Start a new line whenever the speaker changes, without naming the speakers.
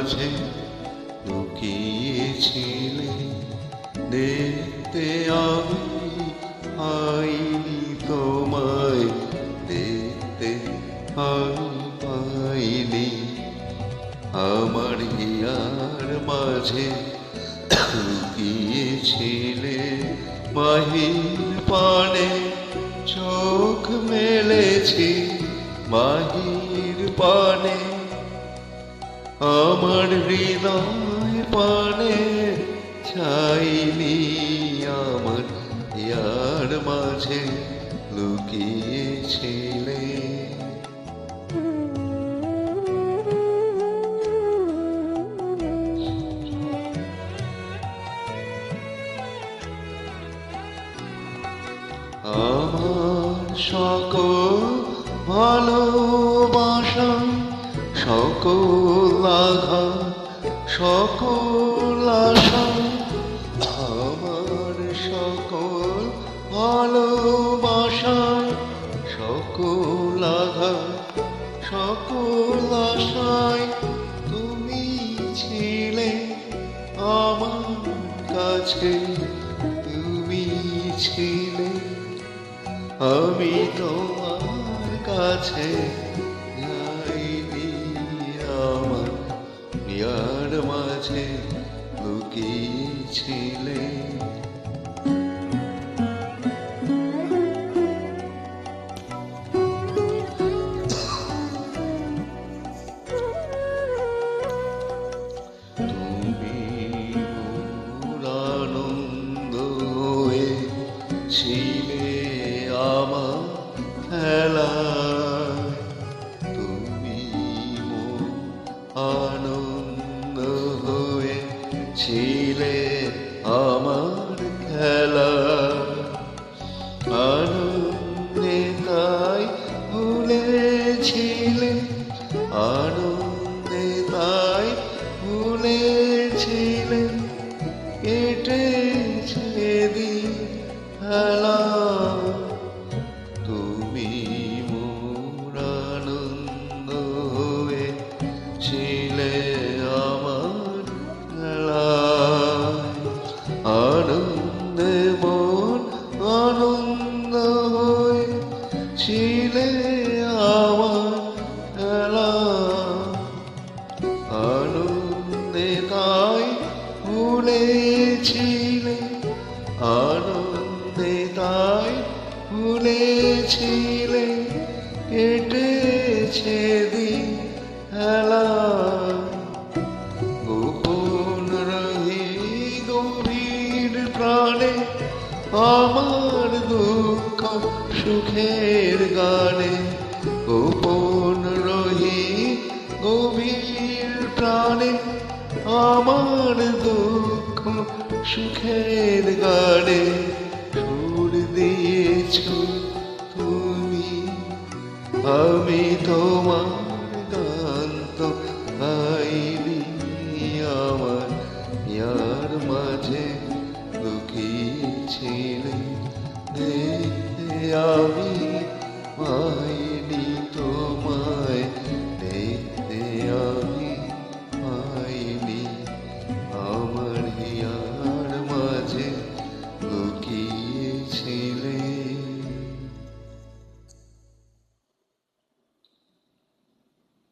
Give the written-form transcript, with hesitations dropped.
মাঝে লুকিয়েছিলে, দেখতে আমি আইনি তোমায়, দেখতে আমি পাইনি। আমার হিয়ার মাঝে লুকিয়েছিলে, মাহির পানে চোখ মেলেছি, মাহির পানে আমার হৃদয় পানে চাইনি। আমার হিয়ার মাঝে লুকিয়েছিলে। আমার সকল ভালোবাসা, সকল আঘাত, সকল আশা, আমার সকল ভালোবাসা, সকল আঘাত, সকল আশায় তুমি ছিলে আমার কাছে, তুমি ছিলে। আমি তোমার কাছে যাইনি, আমার হিয়ার মাঝে লুকিয়েছিলে। তুমি মোর আনন্দ হয়ে ছিলে আমার খেলায়, তুমি মোর আনন্দ হয়ে ছিলে আমার খেলায়। আনন্দে তাই ভুলেছিলে, আনন্দে তাই ভুলেছিলে, কেটেছে দিন খেলা। তুমি মোর আনন্দ হয়ে ছিলে আমার খেলায়, আনন্দে মন আনন্দ হয়ে ছিলে আমার খেলায়। আনন্দে তাই ভুলেছিলে, আনন্দে তাই ভুলেছিলে, কেটেছে দিন খেলায়। গোপন রহি গভীর প্রাণে আমার দুঃখ সুখের গানে, গোপন রহি গভীর প্রাণে আমার দুঃখ সুখের গানে। সুর দিয়েছ তুমি, আমি তোমার গান তো গাইনি। আমার হিয়ার মাঝে লুকিয়েছিলে, দেখতে আমি পাইনি তোমায়।